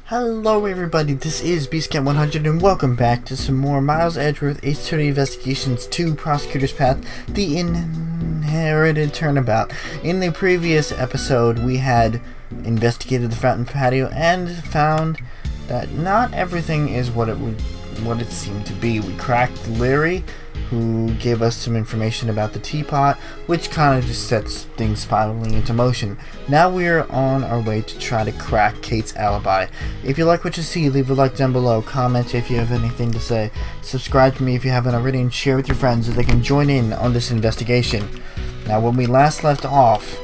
Hello everybody, this is BeastCat100 and welcome back to some more Miles Edgeworth H30 Investigations 2 Prosecutor's Path, the Inherited Turnabout. In the previous episode, we had investigated the fountain patio and found that not everything is what it seemed to be. We cracked Larry, who gave us some information about the teapot, which kind of just sets things spiraling into motion. Now we're on our way to try to crack Kate's alibi. If you like what you see, leave a like down below, comment if you have anything to say, subscribe to me if you haven't already, and share with your friends so they can join in on this investigation. Now, when we last left off,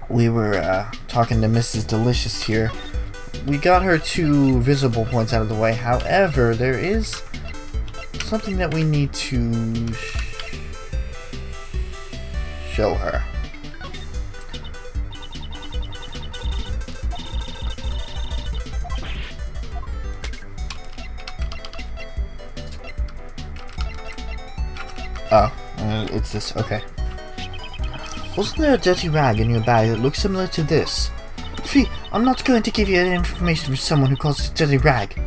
we were talking to Mrs. Delicious here. We got her 2 visible points out of the way. However, there is something that we need to show her. It's this. Okay. Wasn't there a dirty rag in your bag that looks similar to this? Phew, I'm not going to give you any information from someone who calls it a dirty rag.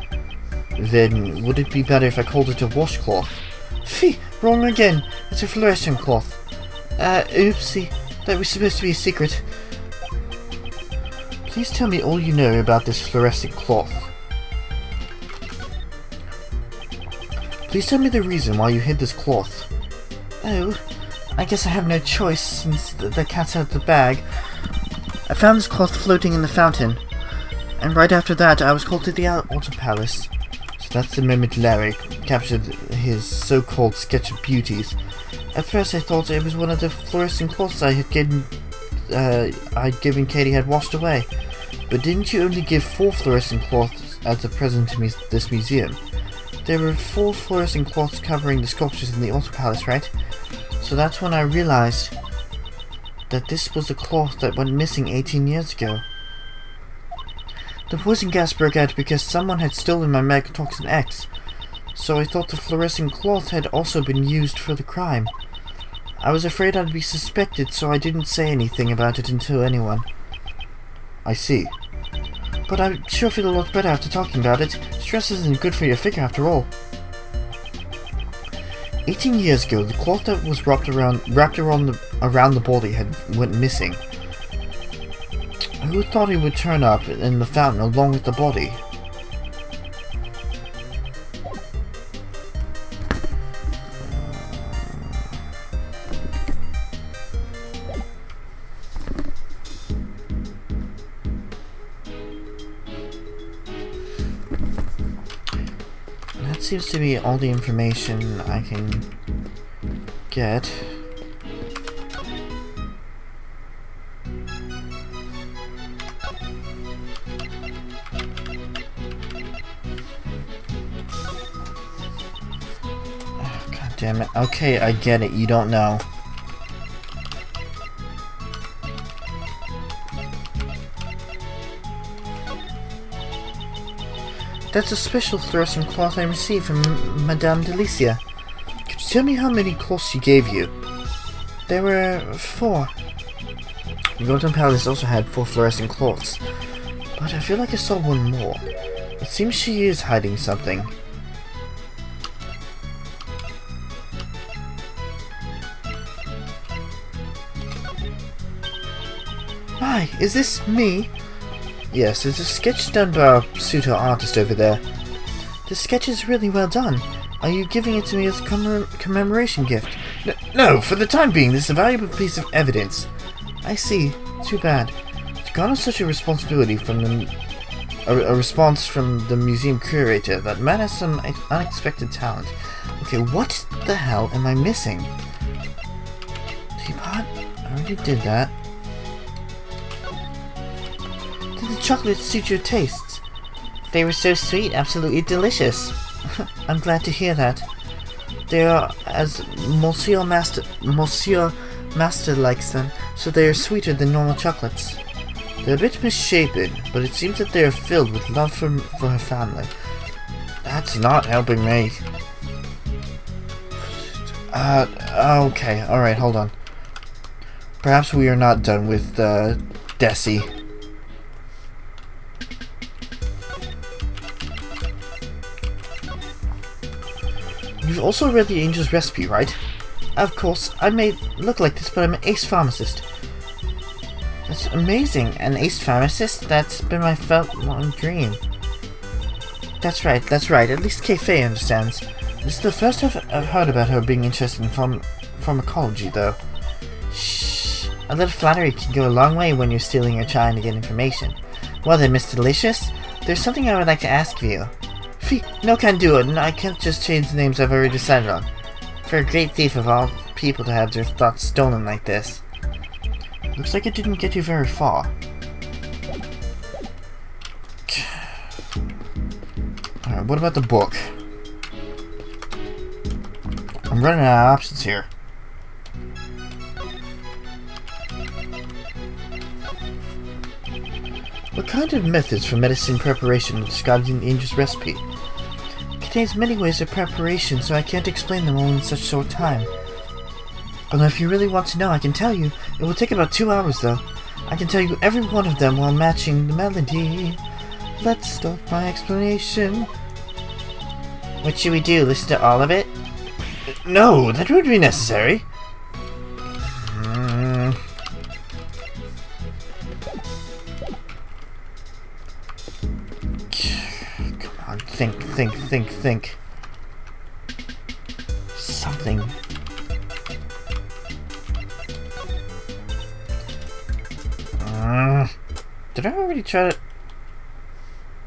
Then, would it be better if I called it a washcloth? Phew, wrong again. It's a fluorescent cloth. Oopsie. That was supposed to be a secret. Please tell me all you know about this fluorescent cloth. Please tell me the reason why you hid this cloth. Oh, I guess I have no choice since the cat's out of the bag. I found this cloth floating in the fountain, and right after that I was called to the Altar Palace. So that's the moment Larry captured his so-called sketch of beauties. At first I thought it was one of the fluorescent cloths I'd given Katie had washed away. But didn't you only give 4 fluorescent cloths as a present to this museum? There were 4 fluorescent cloths covering the sculptures in the Altar Palace, right? So that's when I realized that this was the cloth that went missing 18 years ago. The poison gas broke out because someone had stolen my Megatoxin X, so I thought the fluorescent cloth had also been used for the crime. I was afraid I'd be suspected, so I didn't say anything about it to anyone. I see. But I sure feel a lot better after talking about it. Stress isn't good for your figure after all. 18 years ago, the cloth that was wrapped around the body went missing. Who thought it would turn up in the fountain along with the body? That seems to be all the information I can get. Oh, God damn it. Okay, I get it. You don't know. That's a special fluorescent cloth I received from Madame Delicia. Could you tell me how many cloths she gave you? There were 4. The Golden Palace also had 4 fluorescent cloths, but I feel like I saw one more. It seems she is hiding something. Hi, is this me? Yes, it's a sketch done by our pseudo artist over there. The sketch is really well done. Are you giving it to me as a commemoration gift? No, for the time being, this is a valuable piece of evidence. I see. Too bad. To garner such a responsibility from a response from the museum curator, that man has some unexpected talent. Okay, what the hell am I missing? Teapot? I already did that. Did the chocolates suit your tastes? They were so sweet, absolutely delicious. I'm glad to hear that. They are as Monsieur Master likes them, so they are sweeter than normal chocolates. They're a bit misshapen, but it seems that they are filled with love for her family. That's not helping me. Okay, alright, hold on. Perhaps we are not done with Desi. You've also read the Angel's Recipe, right? Of course, I may look like this, but I'm an ace pharmacist. That's amazing. An ace pharmacist? That's been my long dream. That's right. At least Kei understands. This is the first I've heard about her being interested in pharmacology, though. Shh. A little flattery can go a long way when you're stealing or trying to get information. Well then, Mr. Delicious, there's something I would like to ask of you. No can do it, and I can't just change the names I've already decided on. For a great thief of all people to have their thoughts stolen like this. Looks like it didn't get you very far. Alright, what about the book? I'm running out of options here. What kind of methods for medicine preparation are described in the Angel's Recipe? It contains many ways of preparation, so I can't explain them all in such short time. Although if you really want to know, I can tell you. It will take about 2 hours, though. I can tell you every one of them while matching the melody. Let's start my explanation. What should we do? Listen to all of it? No, that wouldn't be necessary. Come on, think. Something. Did I already try to...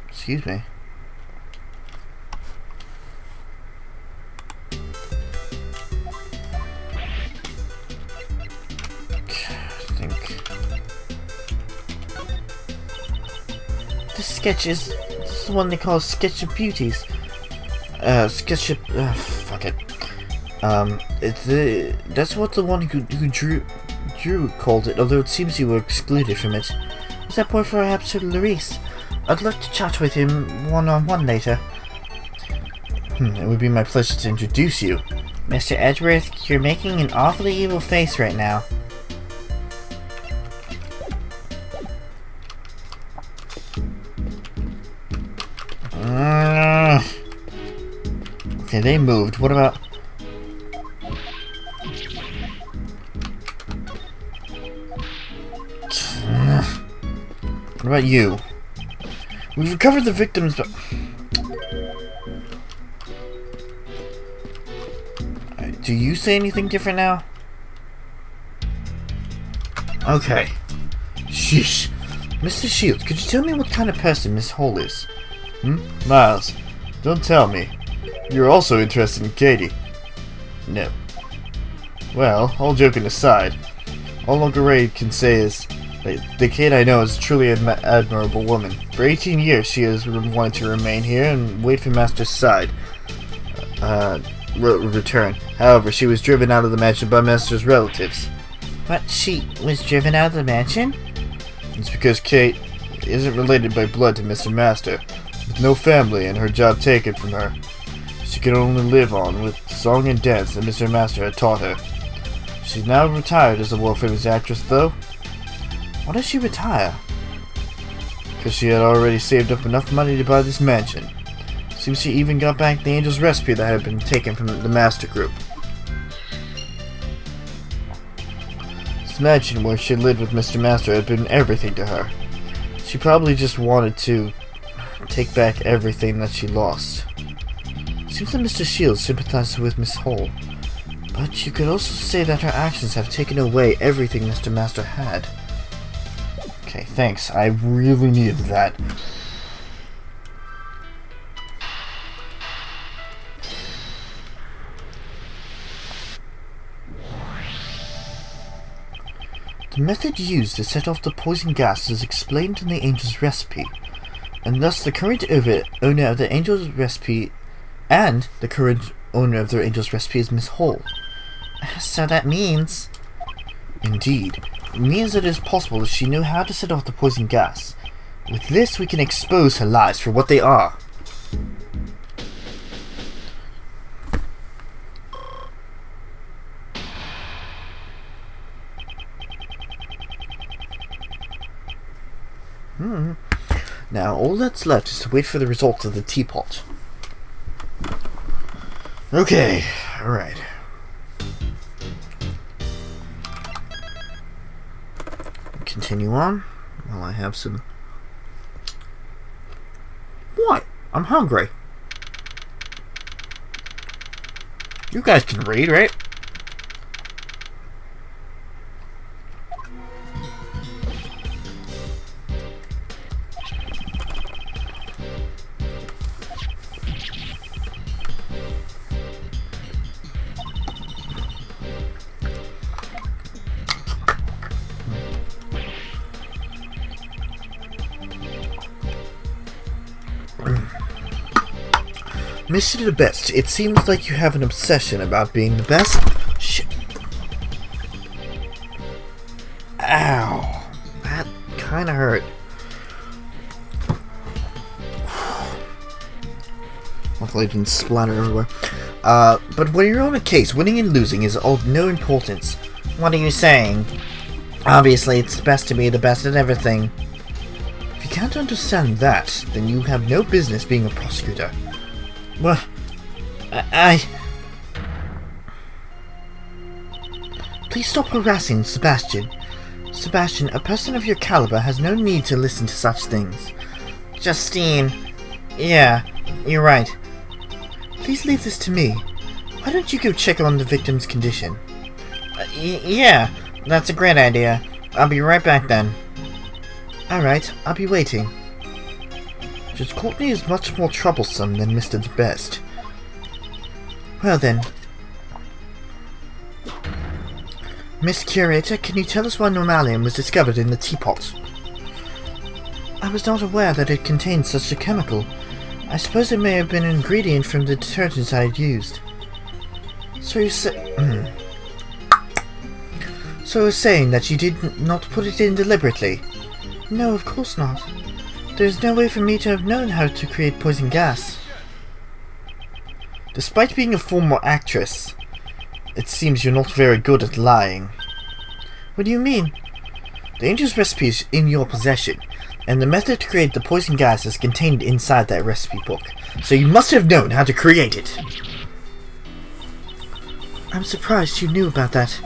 Excuse me. This sketch is... This is the one they call a Sketch of Beauties. Sketch of... fuck it. That's what the one who drew called it, although it seems you were excluded from it. Is that boy perhaps Larice? I'd like to chat with him one-on-one later. It would be my pleasure to introduce you. Mr. Edgeworth, you're making an awfully evil face right now. Okay, they moved. What about... What about you? We've recovered the victims, but... Do you say anything different now? Okay. Sheesh. Mr. Shields, could you tell me what kind of person Miss Hole is? Miles, don't tell me. You're also interested in Katie. No. Well, all joking aside, all Uncle Ray can say is... The Kate I know is a truly admirable woman. For 18 years she has wanted to remain here and wait for Master's side return. However, she was driven out of the mansion by Master's relatives. What? She was driven out of the mansion? It's because Kate isn't related by blood to Mr. Master, with no family and her job taken from her. She could only live on with song and dance that Mr. Master had taught her. She's now retired as a world-famous actress, though. Why did she retire? Because she had already saved up enough money to buy this mansion. Seems she even got back the Angel's Recipe that had been taken from the Master Group. This mansion where she lived with Mr. Master had been everything to her. She probably just wanted to take back everything that she lost. Seems that Mr. Shields sympathizes with Miss Hole. But you could also say that her actions have taken away everything Mr. Master had. Okay, thanks. I really needed that. The method used to set off the poison gas is explained in the Angel's Recipe, and thus the current owner of the Angel's Recipe and the current owner of the Angel's Recipe is Miss Hole. So that means... Indeed. It means that it is possible that she knew how to set off the poison gas. With this, we can expose her lies for what they are. Now, all that's left is to wait for the results of the teapot. Okay, alright. Continue on while I have some... What? I'm hungry. You guys can read, right? Mr. the Best, it seems like you have an obsession about being the best. Shit. Ow. That kinda hurt. Luckily it didn't splatter everywhere. But when you're on a case, winning and losing is of no importance. What are you saying? Obviously, it's best to be the best at everything. If you can't understand that, then you have no business being a prosecutor. Well, Please stop harassing Sebastian. Sebastian, a person of your caliber has no need to listen to such things. Justine. Yeah, you're right. Please leave this to me. Why don't you go check on the victim's condition? Yeah, that's a great idea. I'll be right back then. Alright, I'll be waiting. Just Courtney is much more troublesome than Mr. the Best. Well then. Miss Curator, can you tell us why normalium was discovered in the teapot? I was not aware that it contained such a chemical. I suppose it may have been an ingredient from the detergents I had used. So you say... So you're saying that you did not put it in deliberately? No, of course not. There's no way for me to have known how to create poison gas. Despite being a former actress, it seems you're not very good at lying. What do you mean? The angel's recipe is in your possession, and the method to create the poison gas is contained inside that recipe book, so you must have known how to create it. I'm surprised you knew about that.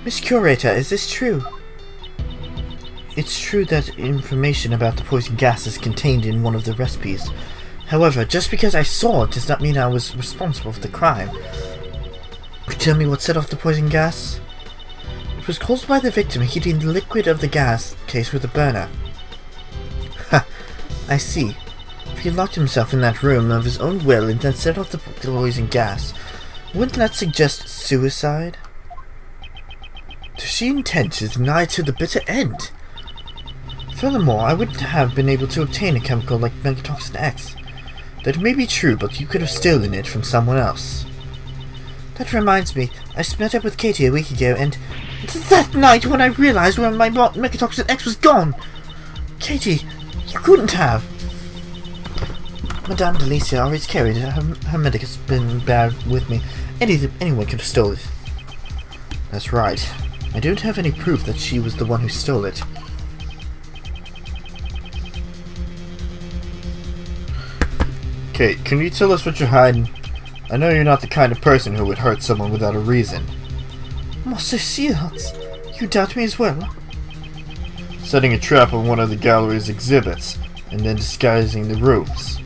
Miss Curator, is this true? It's true that information about the poison gas is contained in one of the recipes. However, just because I saw it does not mean I was responsible for the crime. Could you tell me what set off the poison gas? It was caused by the victim heating the liquid of the gas case with a burner. Ha! I see. If he locked himself in that room of his own will and then set off the poison gas, wouldn't that suggest suicide? Does she intend to deny it to the bitter end? Furthermore, I wouldn't have been able to obtain a chemical like Megatoxin X. That may be true, but you could have stolen it from someone else. That reminds me, I met up with Katie a week ago, and that night when I realized where my Megatoxin X was gone! Katie, you couldn't have! Madame Delicia always carried it. Her medicine bag with me. Anyone could have stolen it. That's right. I don't have any proof that she was the one who stole it. Kate, can you tell us what you're hiding? I know you're not the kind of person who would hurt someone without a reason. Master Shields, you doubt me as well? Setting a trap on one of the gallery's exhibits, and then disguising the rooms.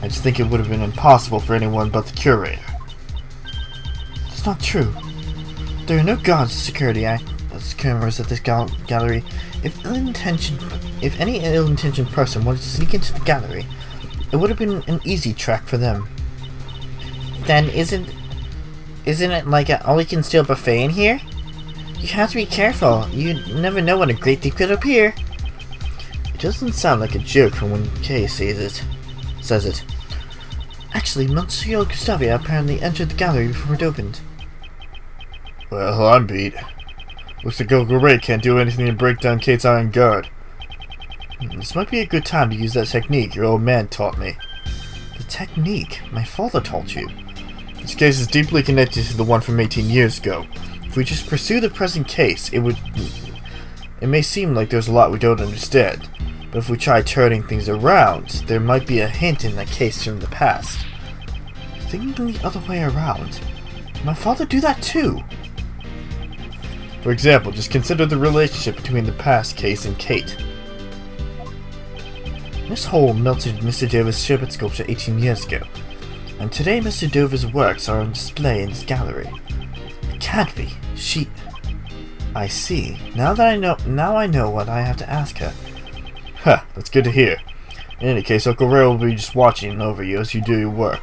I just think it would have been impossible for anyone but the curator. That's not true. There are no guards or security cameras at this gallery. If any ill-intentioned person wanted to sneak into the gallery, it would have been an easy track for them. Then isn't it like an all-you-can-steal buffet in here? You have to be careful. You never know when a great thief could appear. It doesn't sound like a joke from when Kay says it. Actually, Monsieur Gustavia apparently entered the gallery before it opened. Well, I'm beat. Looks like Uncle Ray can't do anything to break down Kate's iron guard. This might be a good time to use that technique your old man taught me. The technique my father taught you? This case is deeply connected to the one from 18 years ago. If we just pursue the present case, it may seem like there's a lot we don't understand. But if we try turning things around, there might be a hint in that case from the past. thinking the other way around. My father do that too. For example, just consider the relationship between the past case and Kate. Miss Hole melted Mr. Dover's sherbet sculpture 18 years ago, and today Mr. Dover's works are on display in his gallery. It can't be. I see. Now I know what I have to ask her. Huh, that's good to hear. In any case, Uncle Ray will be just watching over you as you do your work.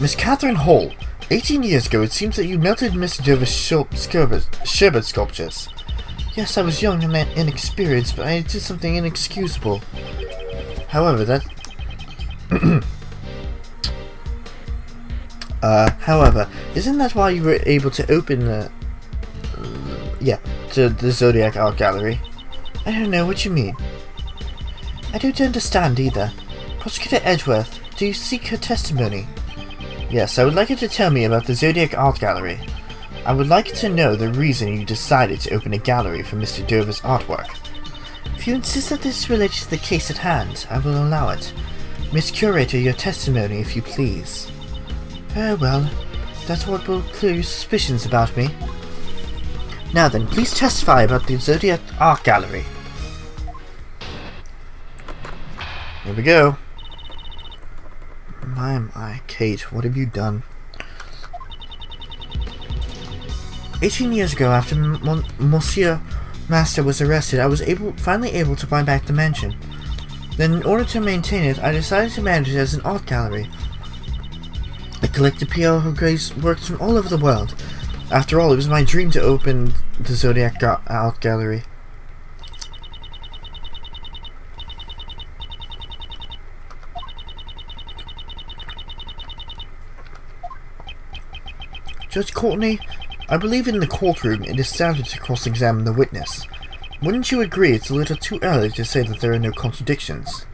Miss Catherine Hole, 18 years ago it seems that you melted Mr. Dover's sherbet sculptures. Yes, I was young and inexperienced, but I did something inexcusable. However, isn't that why you were able to open the Zodiac Art Gallery? I don't know what you mean. I don't understand either. Prosecutor Edgeworth, do you seek her testimony? Yes, I would like you to tell me about the Zodiac Art Gallery. I would like to know the reason you decided to open a gallery for Mr. Dover's artwork. If you insist that this relates to the case at hand, I will allow it. Miss Curator, your testimony, if you please. Very well. That's what will clear your suspicions about me. Now then, please testify about the Zodiac Art Gallery. Here we go. My, Kate, what have you done? 18 years ago, after Monsieur Master was arrested, I was finally able to buy back the mansion. Then, in order to maintain it, I decided to manage it as an art gallery. I collected P.L. Hogarth's works from all over the world. After all, it was my dream to open the Zodiac Art Gallery. Judge Courtney, I believe in the courtroom it is standard to cross-examine the witness. Wouldn't you agree it's a little too early to say that there are no contradictions?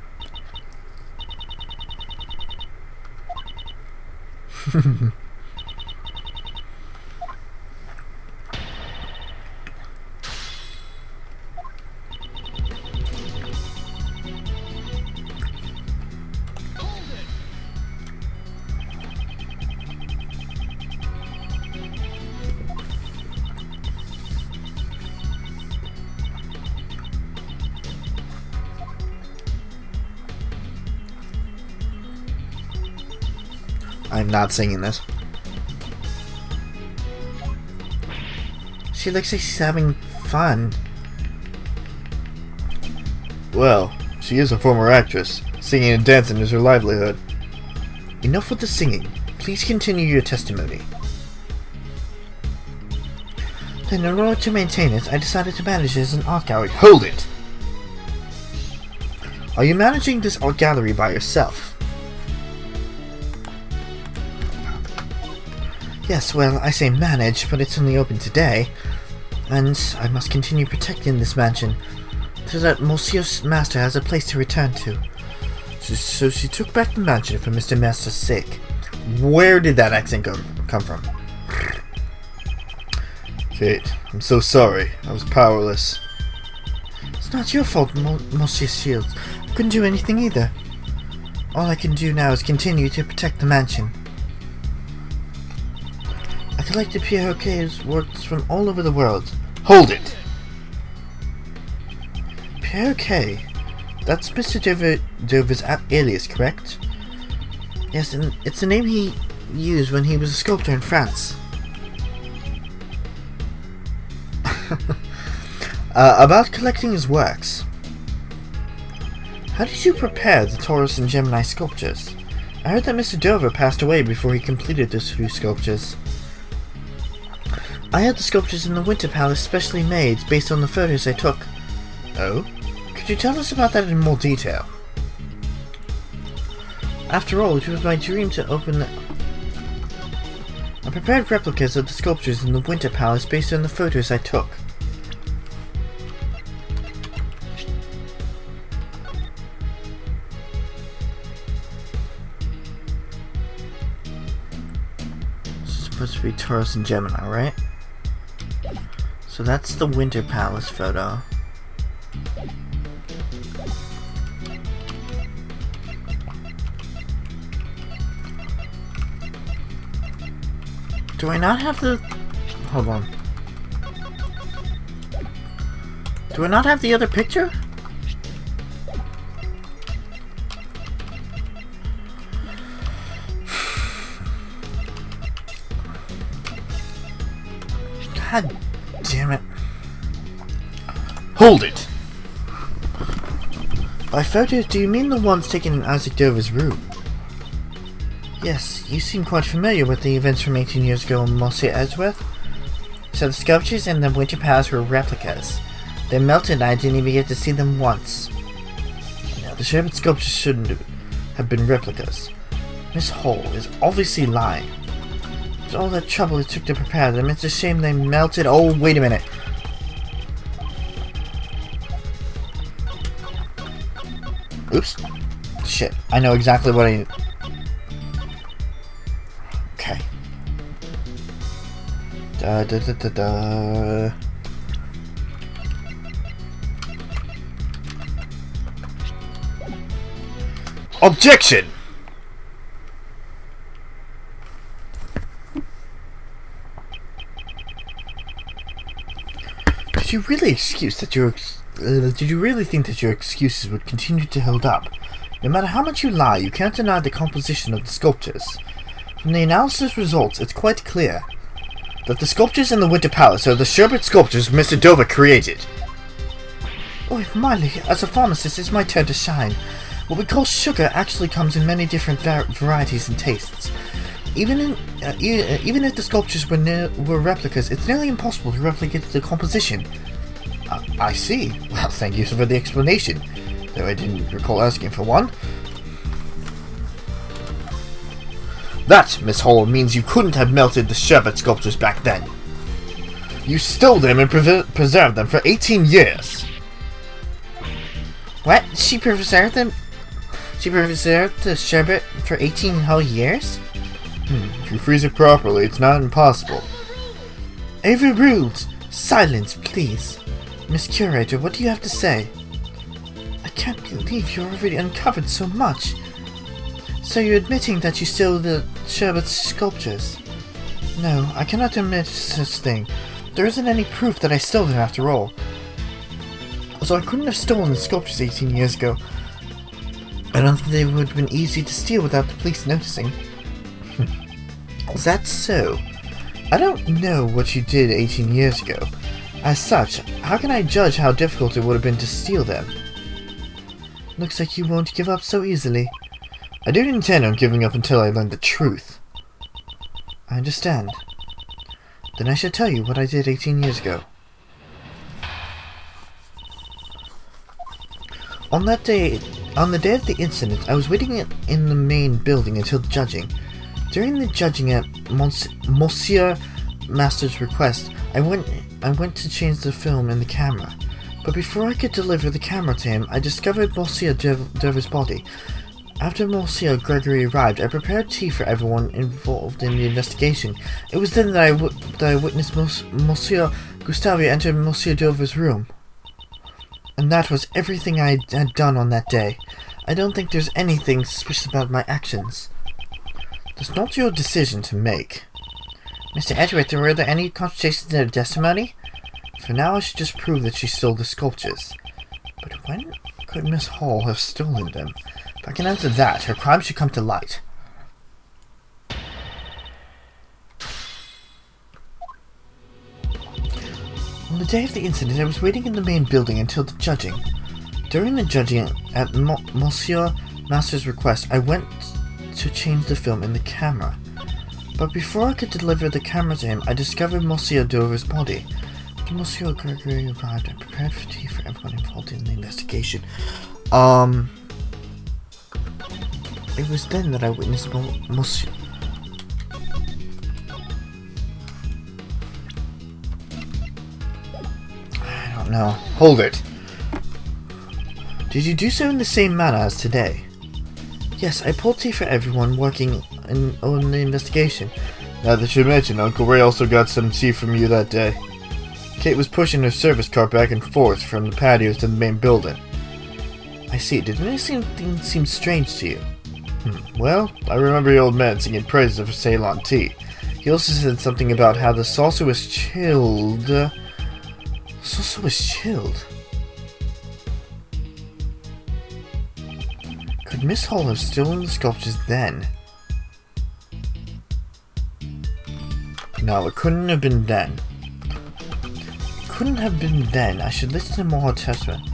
I'm not singing this. She looks like she's having fun. Well, she is a former actress. Singing and dancing is her livelihood. Enough with the singing. Please continue your testimony. Then, in order to maintain it, I decided to manage it as an art gallery. Hold it! Are you managing this art gallery by yourself? Yes, well, I say manage, but it's only open today, and I must continue protecting this mansion, so that Monsieur's master has a place to return to. So she took back the mansion for Mr. Master's sake. Where did that accent come from? Kate, I'm so sorry. I was powerless. It's not your fault, Monsieur Shields. I couldn't do anything either. All I can do now is continue to protect the mansion. I collected Pierre Hoquet's works from all over the world. Hold it! Pierre Hoquet? That's Mr. Dover's alias, correct? Yes, and it's the name he used when he was a sculptor in France. About collecting his works. How did you prepare the Taurus and Gemini sculptures? I heard that Mr. Dover passed away before he completed those few sculptures. I had the sculptures in the Winter Palace specially made based on the photos I took. Oh? Could you tell us about that in more detail? After all, it was my dream to open the... I prepared replicas of the sculptures in the Winter Palace based on the photos I took. This is supposed to be Taurus and Gemini, right? So that's the Winter Palace photo. Do I not have the... Hold on. Do I not have the other picture? God damn it. Hold it! By photos, do you mean the ones taken in Isaac Dover's room? Yes, you seem quite familiar with the events from 18 years ago in Monsieur Edgeworth. So the sculptures in the Winter Palace were replicas. They melted and I didn't even get to see them once. Now, the Sherbet sculptures shouldn't have been replicas. Miss Hall is obviously lying. With all that trouble it took to prepare them, it's a shame they melted. Oh, wait a minute. Oops. Shit. I know exactly what I... Okay. Objection! Did you really think that your excuses would continue to hold up? No matter how much you lie, you can't deny the composition of the sculptures. From the analysis results, it's quite clear that the sculptures in the Winter Palace are the Sherbet sculptures Mr. Dover created. Oh, Miley, as a pharmacist, it's my turn to shine. What we call sugar actually comes in many different varieties and tastes. Even if the sculptures were replicas, it's nearly impossible to replicate the composition. I see. Well, thank you for the explanation, though I didn't recall asking for one. That, Miss Hall, means you couldn't have melted the Sherbet sculptures back then. You stole them and preserved them for 18 years. What? She preserved them? She preserved the Sherbet for 18 whole years? If you freeze it properly, it's not impossible. Overruled! Silence, please. Miss Curator, what do you have to say? I can't believe you already uncovered so much. So you're admitting that you stole the Sherbet sculptures? No, I cannot admit such thing. There isn't any proof that I stole them after all. So I couldn't have stolen the sculptures 18 years ago. I don't think they would have been easy to steal without the police noticing. Is that so? I don't know what you did 18 years ago. As such, how can I judge how difficult it would have been to steal them? Looks like you won't give up so easily. I don't intend on giving up until I learn the truth. I understand. Then I shall tell you what I did 18 years ago. On the day of the incident, I was waiting in the main building until judging. During the judging at Monsieur Master's request, I went to change the film and the camera. But before I could deliver the camera to him, I discovered Monsieur Dover's body. After Monsieur Gregory arrived, I prepared tea for everyone involved in the investigation. It was then that I witnessed Monsieur Gustavia enter Monsieur Dover's room. And that was everything I had done on that day. I don't think there's anything suspicious about my actions. That's not your decision to make. Mr. Edgeworth, were there any contradictions in her testimony? For now, I should just prove that she stole the sculptures. But when could Miss Hall have stolen them? If I can answer that, her crime should come to light. On the day of the incident, I was waiting in the main building until the judging. During the judging, at Monsieur Master's request, I went to change the film and the camera. But before I could deliver the camera to him, I discovered Monsieur Dover's body. After Monsieur Gregory arrived, I prepared for tea for everyone involved in the investigation. It was then that I witnessed Monsieur... I don't know. Hold it. Did you do so in the same manner as today? Yes, I pulled tea for everyone working on the investigation. Now that you mention, Uncle Ray also got some tea from you that day. Kate was pushing her service cart back and forth from the patio to the main building. I see. Did anything seem strange to you? Well, I remember the old man singing praises of Ceylon tea. He also said something about how the saucer was chilled. Saucer was chilled? Could Miss Hall have stolen the sculptures then? No, it couldn't have been then. Couldn't have been then. I should listen to more testament.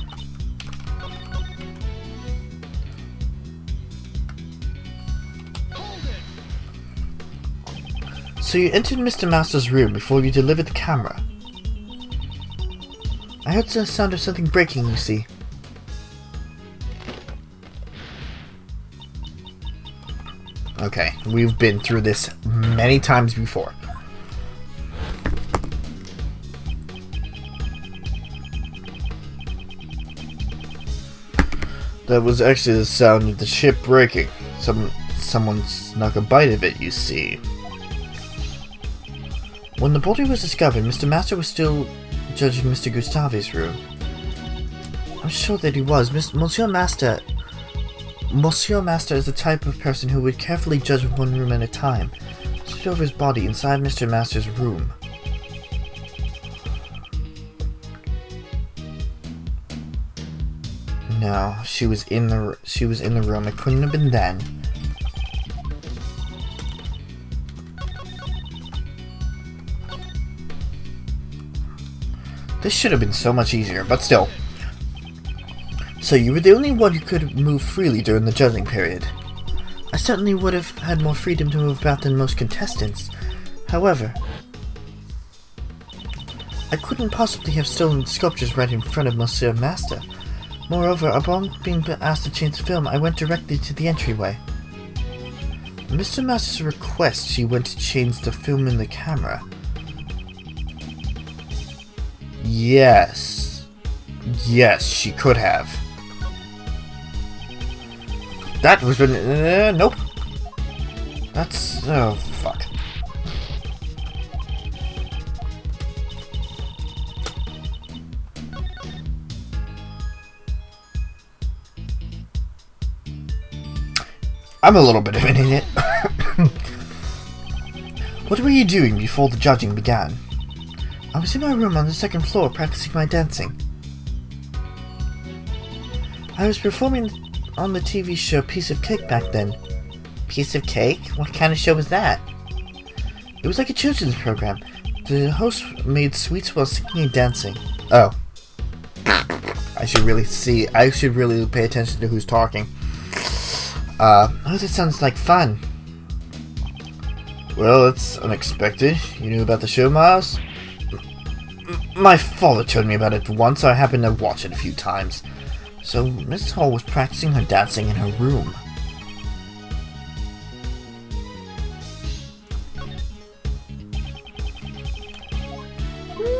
So you entered Mr. Master's room before you delivered the camera. I heard the sound of something breaking, you see. Okay, we've been through this many times before. That was actually the sound of the ship breaking. Someone snuck a bite of it, you see. When the body was discovered, Mr. Master was still judging Mr. Gustavi's room. I'm sure that he was. Monsieur Master is the type of person who would carefully judge one room at a time. Stood over his body inside Mr. Master's room. No, she was in the room. It couldn't have been then. This should have been so much easier, but still. So you were the only one who could move freely during the judging period. I certainly would have had more freedom to move about than most contestants. However, I couldn't possibly have stolen the sculptures right in front of Monsieur Master. Moreover, upon being asked to change the film, I went directly to the entryway. At Mr. Master's request, she went to change the film in the camera. Yes. Yes, she could have. That was when... nope. That's... oh, fuck. I'm a little bit of an idiot. What were you doing before the judging began? I was in my room on the second floor practicing my dancing. I was performing on the TV show Piece of Cake back then. Piece of Cake? What kind of show was that? It was like a children's program. The host made sweets while singing and dancing. Oh. I should really pay attention to who's talking. Oh, that sounds like fun. Well, it's unexpected. You knew about the show, Miles? My father told me about it once, so I happened to watch it a few times. So, Miss Hall was practicing her dancing in her room.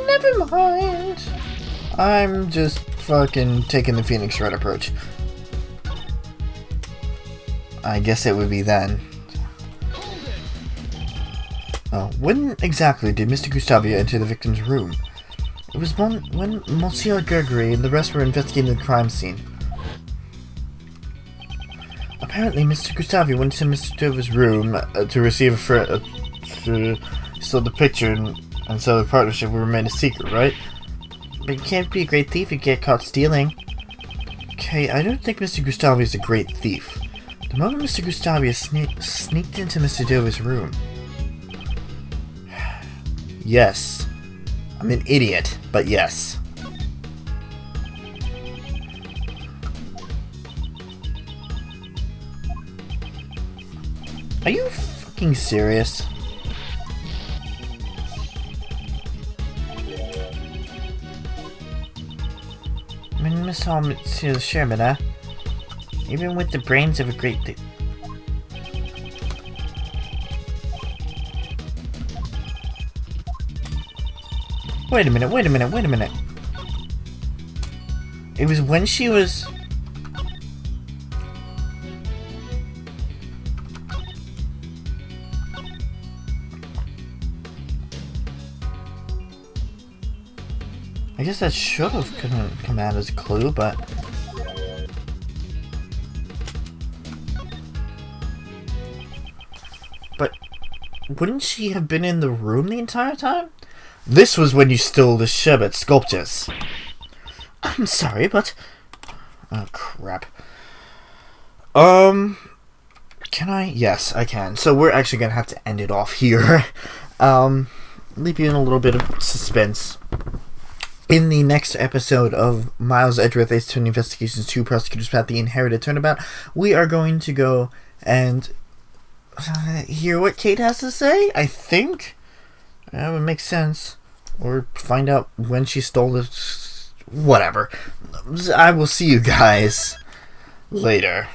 Never mind. I'm just fucking taking the Phoenix Red approach. I guess it would be then. Oh, when exactly did Mr. Gustavia enter the victim's room? It was when Monsieur Gregory and the rest were investigating the crime scene. Apparently, Mr. Gustavia went to Mr. Dover's room to receive to steal the picture, and so the partnership will remain a secret, right? But you can't be a great thief if you get caught stealing. Okay, I don't think Mr. Gustavia is a great thief. The moment Mr. Gustavia sneaked into Mr. Dover's room. Yes. I'm an idiot, but yes. Are you fucking serious? I mean, Miss Hall, Monsieur Sherman, huh? Even with the brains of a great thief. Wait a minute. It was when she was... I guess that should have come out as a clue, but... wouldn't she have been in the room the entire time? This was when you stole the sherbet sculptures. I'm sorry, but... Oh, crap. Can I? Yes, I can. So we're actually going to have to end it off here. Leave you in a little bit of suspense. In the next episode of Miles Edgeworth Ace Attorney Investigations 2 Prosecutor's Path, The Inherited Turnabout, we are going to go and hear what Kate has to say, I think. That would make sense. Or find out when she stole it. Whatever. I will see you guys later.